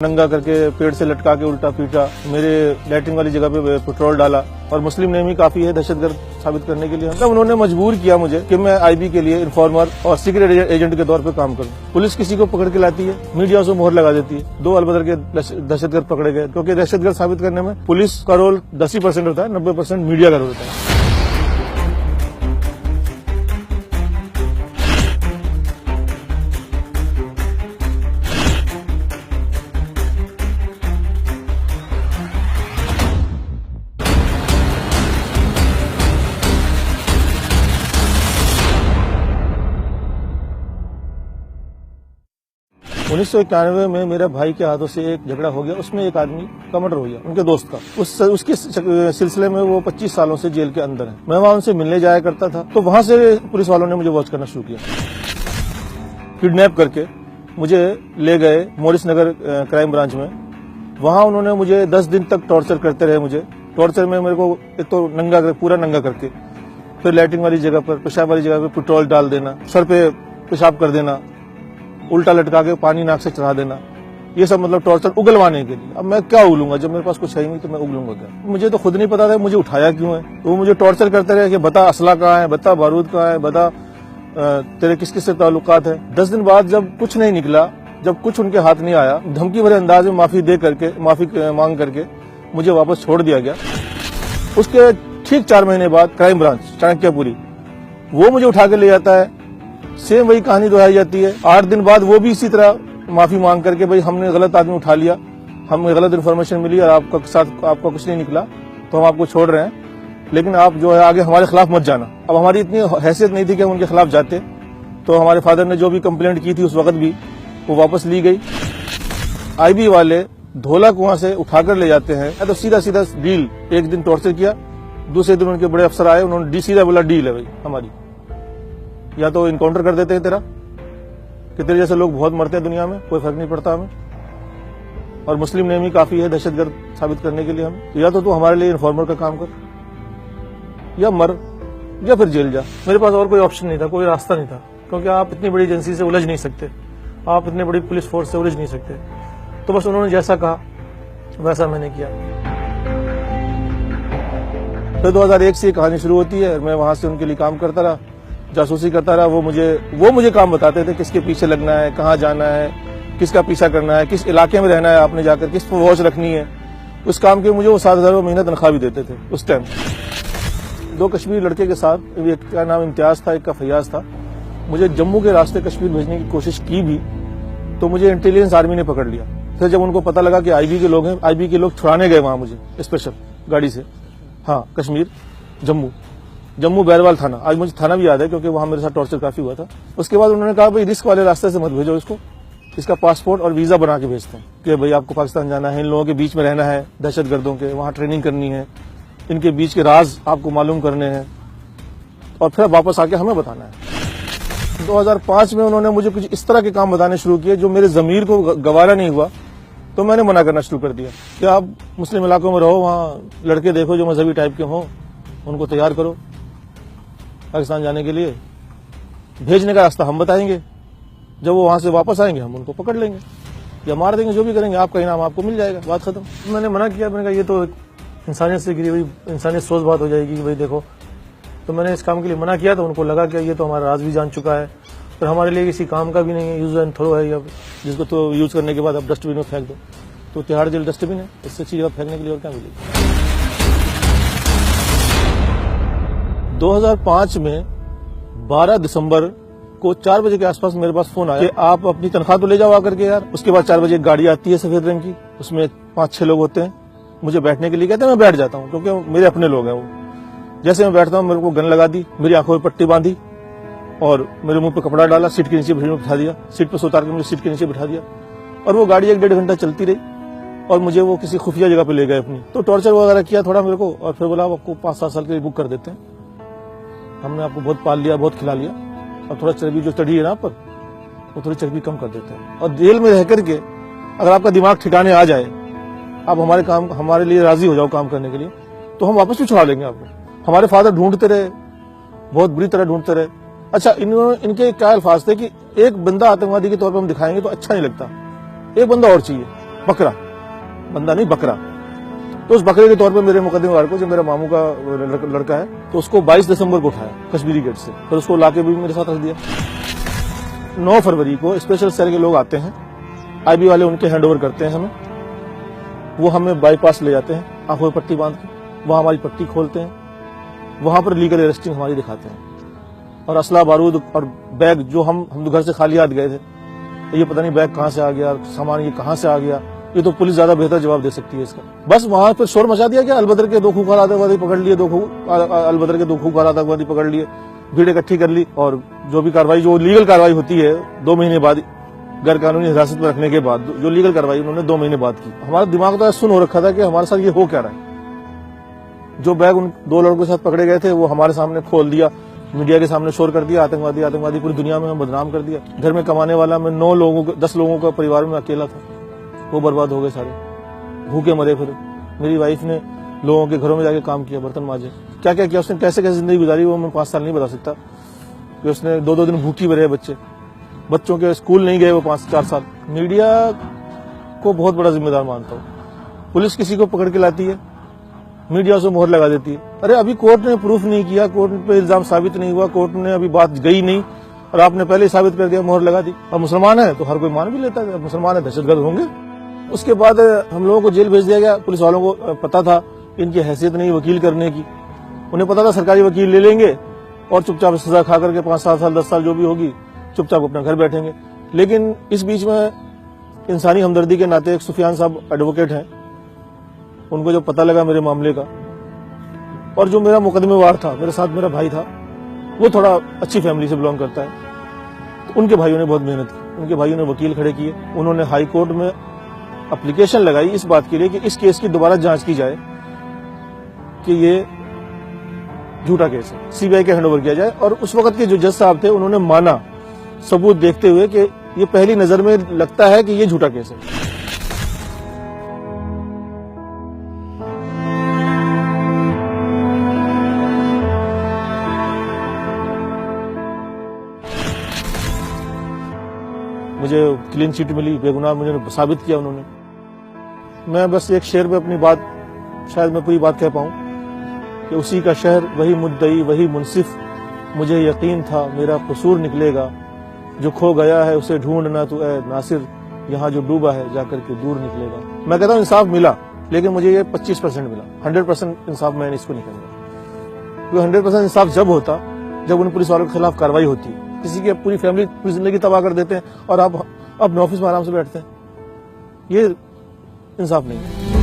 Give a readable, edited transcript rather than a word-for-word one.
नंगा करके पेड़ से लटका के उल्टा पीटा, मेरे लैट्रिन वाली जगह पे पेट्रोल डाला और मुस्लिम नेम ही काफी है दहशतगर्द साबित करने के लिए। मतलब उन्होंने मजबूर किया मुझे कि मैं आईबी के लिए इन्फॉर्मर और सीक्रेट एजेंट के तौर पे काम करूं। पुलिस किसी को पकड़ के लाती है, मीडिया उसे मोहर लगा देती है। 2 अलबदर के दहशतगर्द पकड़े गए, क्योंकि दहशतगर्द साबित करने में पुलिस का रोल 10% होता है, 90% मीडिया का रोल होता है। 1991 में मेरे भाई के हाथों से एक झगड़ा हो गया, उसमें एक आदमी का मर्डर हो गया, उनके दोस्त का। उसके सिलसिले में वो 25 सालों से जेल के अंदर है। मैं वहां उनसे मिलने जाया करता था, तो वहां से पुलिस वालों ने मुझे वॉच करना शुरू किया। किडनैप करके मुझे ले गए मोरिस नगर क्राइम ब्रांच में। वहां उन्होंने मुझे 10 दिन तक टॉर्चर करते रहे। मुझे टॉर्चर में मेरे को एक तो पूरा नंगा करके, फिर लैट्रिन वाली जगह पर, पेशाब वाली जगह पर पेट्रोल डाल देना, सर पे पेशाब कर देना, उल्टा लटका के पानी नाक से चढ़ा देना, ये सब मतलब टॉर्चर उगलवाने के लिए। अब मैं क्या उगलूंगा, जब मेरे पास कुछ है ही नहीं तो मैं उगलूंगा क्या? मुझे तो खुद नहीं पता था मुझे उठाया क्यों है। तो वो मुझे टॉर्चर करते रहे कि बता असला कहाँ है, बता बारूद कहाँ है, बता तेरे किस किस से ताल्लुकात है। 10 दिन बाद जब कुछ नहीं निकला, जब कुछ उनके हाथ नहीं आया, धमकी भरे अंदाज में माफी मांग करके मुझे वापस छोड़ दिया गया। उसके ठीक 4 महीने बाद क्राइम ब्रांच चाणक्यपुरी वो मुझे उठा के ले जाता है। सेम वही कहानी दोहराई जाती है। 8 दिन बाद वो भी इसी तरह माफी मांग करके, भाई हमने गलत आदमी उठा लिया, हमें गलत इन्फॉर्मेशन मिली और आपका कुछ नहीं निकला, तो हम आपको छोड़ रहे हैं, लेकिन आप जो है आगे हमारे खिलाफ मत जाना। अब हमारी इतनी हैसियत नहीं थी कि हम उनके खिलाफ जाते, तो हमारे फादर ने जो भी कंप्लेंट की थी उस वक्त भी वो वापस ली गई। आईबी वाले धोला कुआं से उठाकर ले जाते हैं, तो सीधा सीधा डील। एक दिन टॉर्चर किया, दूसरे दिन उनके बड़े अफसर आए, उन्होंने सीधा बोला डील है भाई हमारी, या तो इनकाउंटर कर देते हैं तेरा, कि तेरे जैसे लोग बहुत मरते हैं दुनिया में, कोई फर्क नहीं पड़ता हमें, और मुस्लिम नेम ही काफी है दहशतगर्द साबित करने के लिए हम, या तो तू हमारे लिए इन्फॉर्मर का काम कर, या मर, या फिर जेल जा। मेरे पास और कोई ऑप्शन नहीं था, कोई रास्ता नहीं था, क्योंकि आप इतनी बड़ी एजेंसी से उलझ नहीं सकते, आप इतनी बड़ी पुलिस फोर्स से उलझ नहीं सकते। तो बस उन्होंने जैसा कहा वैसा मैंने किया। फिर 2001 से ये कहानी शुरू होती है। मैं वहां से उनके लिए काम करता रहा, जासूसी करता रहा। वो मुझे काम बताते थे, किसके पीछे लगना है, कहाँ जाना है, किसका पीछा करना है, किस इलाके में रहना है आपने जाकर, किस पर वॉच रखनी है। उस काम के मुझे वो 7,000 महीना तनख्वाह भी देते थे उस टाइम। 2 कश्मीरी लड़के के साथ, एक का नाम इम्तियाज था, एक का फैयाज था। मुझे जम्मू के रास्ते कश्मीर भेजने की कोशिश की भी, तो मुझे इंटेलिजेंस आर्मी ने पकड़ लिया। फिर जब उनको पता लगा कि आईबी के लोग हैं, आईबी के लोग छुड़ाने गए वहां मुझे स्पेशल गाड़ी से, हाँ कश्मीर, जम्मू बैरवाल थाना, आज मुझे थाना भी याद है क्योंकि वहां मेरे साथ टॉर्चर काफी हुआ था। उसके बाद उन्होंने कहा भाई रिस्क वाले रास्ते से मत भेजो इसको, इसका पासपोर्ट और वीजा बना के भेजते हैं कि भाई आपको पाकिस्तान जाना है, इन लोगों के बीच में रहना है, दहशतगर्दों के, वहां ट्रेनिंग करनी है, इनके बीच के राज आपको मालूम करने हैं, और फिर वापस आके हमें बताना है। 2005 में उन्होंने मुझे कुछ इस तरह के काम बताने शुरू किए जो मेरे जमीर को गवारा नहीं हुआ, तो मैंने मना करना शुरू कर दिया कि आप मुस्लिम इलाकों में रहो, वहां लड़के देखो जो मजहबी टाइप के हों, उनको तैयार करो पाकिस्तान जाने के लिए, भेजने का रास्ता हम बताएंगे, जब वो वहां से वापस आएंगे हम उनको पकड़ लेंगे या मार देंगे, जो भी करेंगे, आपका इनाम आपको मिल जाएगा, बात खत्म। मैंने मना किया, मैंने कहा ये तो इंसानियत से गिरी हुई, इंसानियत सोच बात हो जाएगी कि भाई देखो। तो मैंने इस काम के लिए मना किया, तो उनको लगा कि ये तो हमारा राज भी जान चुका है, पर हमारे लिए किसी काम का भी नहीं है, यूज एंड थ्रो है, या जिसको तो यूज करने के बाद आप डस्टबिन में फेंक दो। तो तिहाड़ जेल डस्टबिन है, इससे अच्छी जगह फेंकने के लिए और क्या मिलेगी। 2005 में 12 दिसंबर को 4 बजे के आसपास मेरे पास फोन आया कि आप अपनी तनख्वाह तो ले जाओ आकर के यार। उसके बाद 4 बजे एक गाड़ी आती है सफेद रंग की, उसमें 5-6 लोग होते हैं, मुझे बैठने के लिए कहते हैं। मैं बैठ जाता हूँ क्योंकि मेरे अपने लोग हैं वो। जैसे मैं बैठता हूँ, मेरे को गन लगा दी, मेरी आंखों में पट्टी बांधी और मेरे मुंह पे कपड़ा डाला, सीट के नीचे बिठा दिया, सीट पर से उतार के मुझे सीट के नीचे बिठा दिया, और वो गाड़ी 1-1.5 घंटा चलती रही और मुझे वो किसी खुफिया जगह पे ले गए अपनी। तो टॉर्चर वगैरह किया थोड़ा मेरे को, और फिर बोला आपको 5-7 साल के लिए बुक कर देते हैं, हमने आपको बहुत पाल लिया, बहुत खिला लिया, और थोड़ा चर्बी जो चढ़ी है ना पर, वो थोड़ी चर्बी कम कर देते हैं। और जेल में रह करके अगर आपका दिमाग ठिकाने आ जाए, आप हमारे लिए राजी हो जाओ काम करने के लिए, तो हम वापस भी छुड़ा लेंगे आपको। हमारे फादर ढूंढते रहे, बहुत बुरी तरह ढूंढते रहे। अच्छा, इनके क्या अल्फाज थे कि एक बंदा आतंकवादी के तौर पर हम दिखाएंगे तो अच्छा नहीं लगता, एक बंदा और चाहिए। बकरा, बंदा नहीं बकरा। तो उस बकरे के तौर पर मेरे मुकदमेवार को, जो मेरा मामू का लड़का है, तो उसको 22 दिसंबर को उठाया कश्मीरी गेट से, फिर उसको लाके भी मेरे साथ रख दिया। 9 फरवरी को स्पेशल सेल के लोग आते हैं, आईबी वाले उनके हैंडओवर करते हैं हमें, वो हमें बाईपास ले जाते हैं, आंखों में पट्टी बांध के, वहां हमारी पट्टी खोलते हैं, वहां पर लीगल अरेस्टिंग हमारी दिखाते हैं, और असला बारूद और बैग जो हम घर से खाली हाथ गए थे, ये पता नहीं बैग कहां से आ गया, सामान ये कहां से आ गया, ये तो पुलिस ज्यादा बेहतर जवाब दे सकती है इसका। बस वहां पर शोर मचा दिया, क्या अलबदर के 2 खूंखार आतंकवादी पकड़ लिए, अलबदर के 2 खूंखार आतंकवादी पकड़ लिए, भीड़ इकट्ठी कर ली, और जो भी कार्रवाई, जो लीगल कार्रवाई होती है 2 महीने बाद गैर कानूनी हिरासत में रखने के बाद, जो लीगल कार्रवाई उन्होंने 2 महीने बाद की। हमारा दिमाग तो सुन हो रखा था कि हमारे साथ ये हो क्या रहा है। जो बैग उन 2 लड़कों के साथ पकड़े गए थे वो हमारे सामने खोल दिया, मीडिया के सामने शोर कर दिया, आतंकवादी आतंकवादी, पूरी दुनिया में बदनाम कर दिया। घर में कमाने वाला मैं 10 लोगों का परिवार में अकेला था, वो बर्बाद हो गए सारे, भूखे मरे। फिर मेरी वाइफ ने लोगों के घरों में जाके काम किया, बर्तन मांजे, क्या क्या किया उसने, कैसे कैसे जिंदगी गुजारी वो मैं 5 साल नहीं बता सकता। कि उसने 2-2 दिन भूखी रहे बच्चों के स्कूल नहीं गए वो 5-4 साल। मीडिया को बहुत बड़ा जिम्मेदार मानता हूँ। पुलिस किसी को पकड़ के लाती है, मीडिया उसे मोहर लगा देती है। अरे अभी कोर्ट ने प्रूफ नहीं किया, कोर्ट पे इल्जाम साबित नहीं हुआ, कोर्ट ने अभी बात गई नहीं, और आपने पहले ही साबित कर दिया, मोहर लगा दी। और मुसलमान है तो हर कोई मान भी लेता है, मुसलमान है दहशतगर्द होंगे। उसके बाद हम लोगों को जेल भेज दिया गया। पुलिस वालों को पता था इनकी हैसियत नहीं वकील करने की, उन्हें पता था सरकारी वकील ले लेंगे और चुपचाप सजा खा करके 5-7 साल 10 साल जो भी होगी चुपचाप अपना घर बैठेंगे। लेकिन इस बीच में इंसानी हमदर्दी के नाते एक सुफियान साहब एडवोकेट हैं, उनको जब पता लगा मेरे मामले का, और जो मेरा मुकदमेवार था, मेरे साथ मेरा भाई था, वो थोड़ा अच्छी फैमिली से बिलोंग करता है, तो उनके भाइयों ने बहुत मेहनत की, उनके भाइयों ने वकील खड़े किए, उन्होंने हाई कोर्ट में एप्लीकेशन लगाई इस बात के लिए कि इस केस की दोबारा जांच की जाए कि ये झूठा केस है, सीबीआई के हैंडओवर किया जाए। और उस वक्त के जो जज साहब थे उन्होंने माना, सबूत देखते हुए, कि ये पहली नजर में लगता है कि ये झूठा केस है। मुझे क्लीन चिट मिली, बेगुनाह मुझे साबित किया उन्होंने। मैं बस एक शेर में अपनी बात, शायद मैं पूरी बात कह पाऊं, कि उसी का शहर, वही मुद्दई, वही मुंसिफ, मुझे यकीन था मेरा कसूर निकलेगा, जो खो गया है उसे ढूंढना तू ए नासिर, यहाँ जो डूबा है जाकर के दूर निकलेगा। मैं कहता हूँ इंसाफ मिला, लेकिन मुझे ये 25% मिला, 100% इंसाफ मैं इसको नहीं कहूँगा। क्योंकि 100% इंसाफ जब होता जब उन पुलिस वालों के खिलाफ कार्रवाई होती, किसी की पूरी फैमिली, पूरी जिंदगी तबाह कर देते हैं और आप अपने ऑफिस में आराम से बैठते हैं, ये इंसाफ नहीं है।